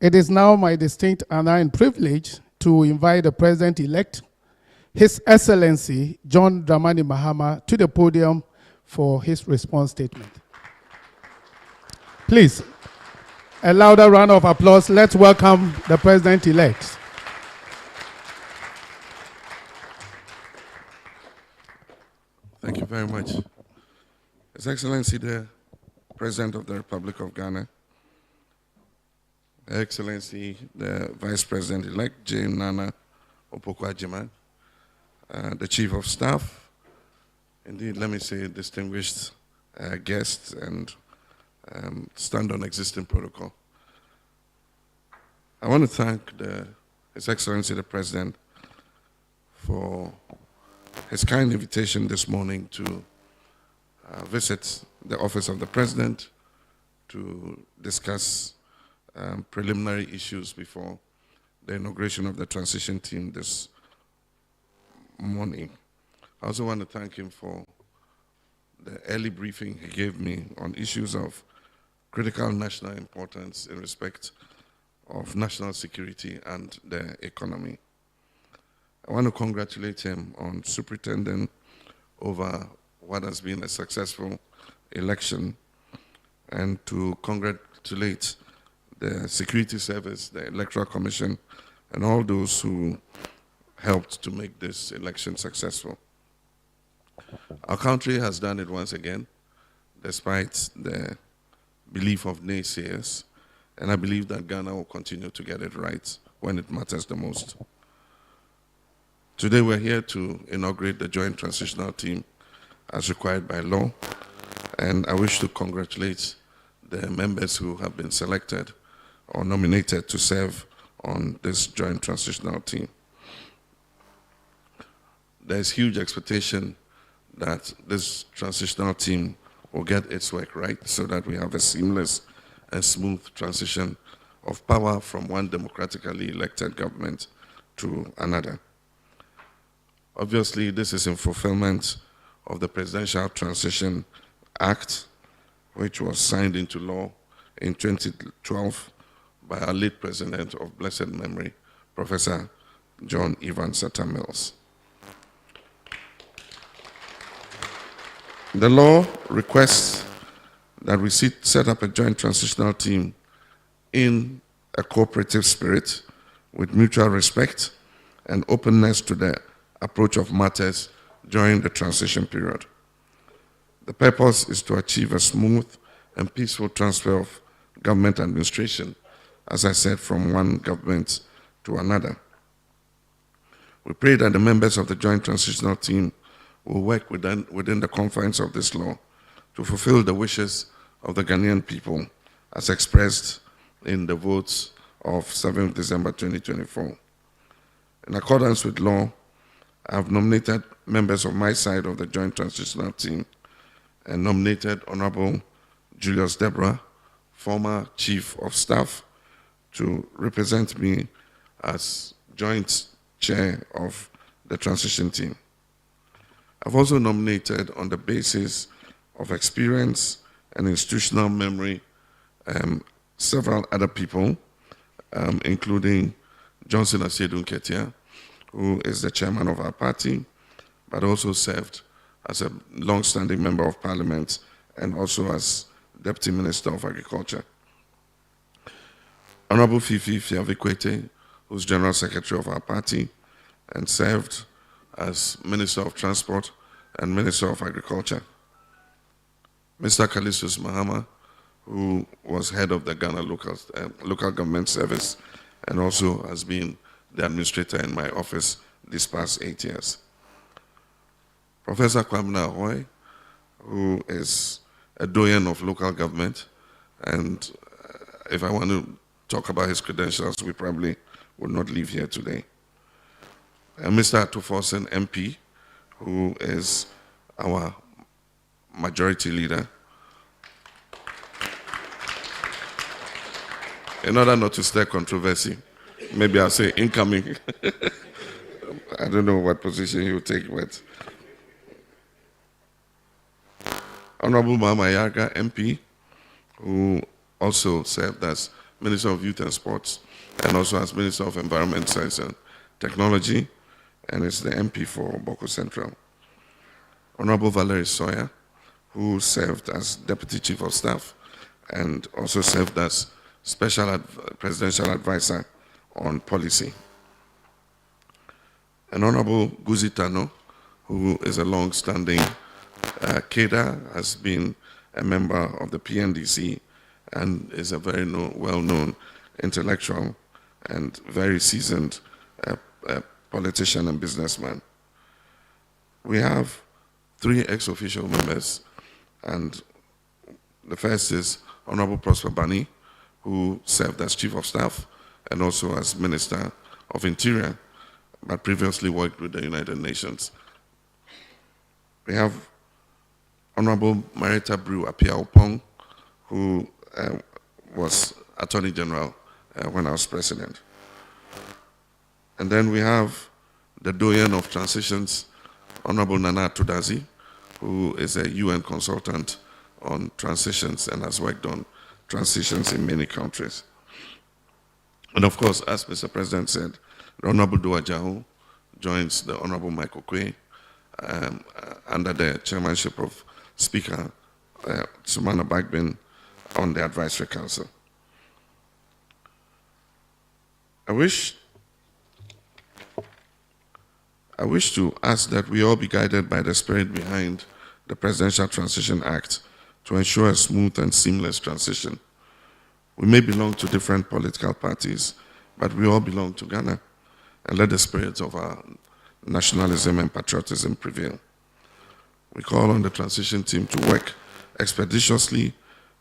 It is now my distinct honor and privilege to invite the President-elect, His Excellency John Dramani Mahama, to the podium for his response statement. Please, a louder round of applause. Let's welcome the President-elect. Thank you very much. His Excellency, the President of the Republic of Ghana, Her Excellency, the Vice President-elect, Jane Nana Opoku-Agyeman, the Chief of Staff, indeed, let me say, distinguished guests, and stand on existing protocol. I want to thank His Excellency, the President, for his kind invitation this morning to visit the office of the President to discuss preliminary issues before the inauguration of the transition team this morning. I also want to thank him for the early briefing he gave me on issues of critical national importance in respect of national security and the economy. I want to congratulate him on superintending over what has been a successful election, and to congratulate the Security Service, the Electoral Commission, and all those who helped to make this election successful. Our country has done it once again, despite the belief of naysayers, and I believe that Ghana will continue to get it right when it matters the most. Today we're here to inaugurate the Joint Transitional Team as required by law, and I wish to congratulate the members who have been selected or nominated to serve on this Joint Transitional Team. There's huge expectation that this transitional team will get its work right so that we have a seamless and smooth transition of power from one democratically elected government to another. Obviously, this is in fulfillment of the Presidential Transition Act, which was signed into law in 2012 by our late President of blessed memory, Professor John Evan Sata Mills. The law requests that we set up a joint transitional team in a cooperative spirit with mutual respect and openness to the approach of matters during the transition period. The purpose is to achieve a smooth and peaceful transfer of government administration, as I said, from one government to another. We pray that the members of the Joint Transitional Team will work within the confines of this law to fulfill the wishes of the Ghanaian people as expressed in the votes of 7th December 2024. In accordance with law, I have nominated members of my side of the Joint Transitional Team and nominated Honorable Julius Deborah, former Chief of Staff, to represent me as Joint Chair of the Transition Team. I've also nominated, on the basis of experience and institutional memory, several other people, including Johnson Asiedu Nketia, who is the chairman of our party, but also served as a long-standing member of parliament and also as Deputy Minister of Agriculture. Honorable Fifi Fiavikwete, who's General Secretary of our party and served as Minister of Transport and Minister of Agriculture. Mr. Kalistus Mahama, who was head of the Ghana Local Government Service and also has been the administrator in my office these past 8 years. Professor Kwamina Ahoy, who is a doyen of local government, and if I want to talk about his credentials, we probably would not leave here today. And Mr. Akufo-Addo MP, who is our majority leader. In order not to stir controversy, maybe I'll say incoming. I don't know what position he will take, but Honorable Mahama MP, who also served as Minister of Youth and Sports, and also as Minister of Environment, Science and Technology, and is the MP for Boko Central. Honorable Valerie Sawyer, who served as Deputy Chief of Staff and also served as Special Presidential Advisor on Policy. And Honorable Guzi Tano, who is a long-standing cadre, has been a member of the PNDC and is a very well-known intellectual and very seasoned politician and businessman. We have 3 ex-official members, and the first is Honorable Prosper Bani, who served as Chief of Staff and also as Minister of Interior, but previously worked with the United Nations. We have Honorable Marita Brew Apia Opong, who was Attorney General when I was President. And then we have the Doyen of Transitions, Honorable Nana Tudazi, who is a UN consultant on transitions and has worked on transitions in many countries. And of course, as Mr. President said, the Honorable Dua Jaho joins the Honorable Michael Quay under the chairmanship of Speaker Sumana Bagbin on the Advisory Council. I wish to ask that we all be guided by the spirit behind the Presidential Transition Act to ensure a smooth and seamless transition. We may belong to different political parties, but we all belong to Ghana, and let the spirit of our nationalism and patriotism prevail. We call on the transition team to work expeditiously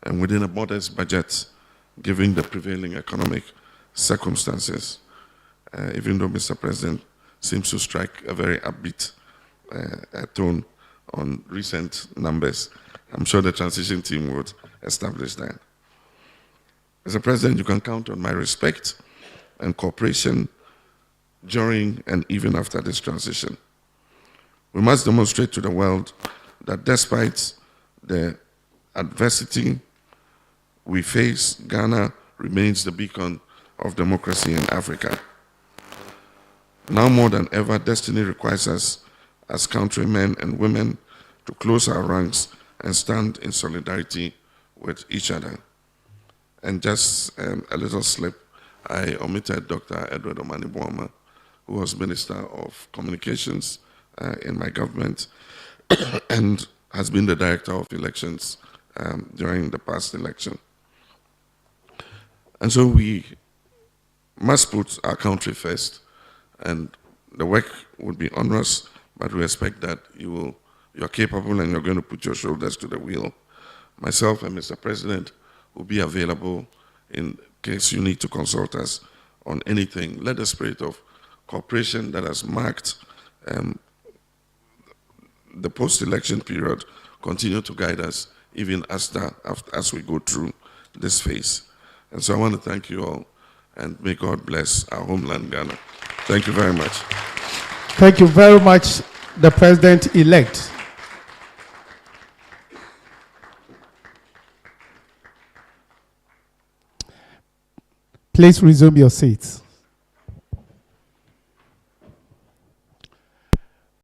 and within a modest budget, given the prevailing economic circumstances, even though Mr. President seems to strike a very upbeat tone on recent numbers. I'm sure the transition team would establish that. Mr. President, you can count on my respect and cooperation during and even after this transition. We must demonstrate to the world that despite the adversity we face, Ghana remains the beacon of democracy in Africa. Now more than ever, destiny requires us as countrymen and women to close our ranks and stand in solidarity with each other. And just a little slip, I omitted Dr. Edward Omani-Boama, who was Minister of Communications in my government and has been the Director of Elections during the past election. And so we must put our country first, and the work would be onerous, but we expect that you're capable and you're going to put your shoulders to the wheel. Myself and Mr. President will be available in case you need to consult us on anything. Let the spirit of cooperation that has marked the post-election period continue to guide us even as we go through this phase. And so I want to thank you all, and may God bless our homeland, Ghana. Thank you very much. Thank you very much, the President-elect. Please resume your seats.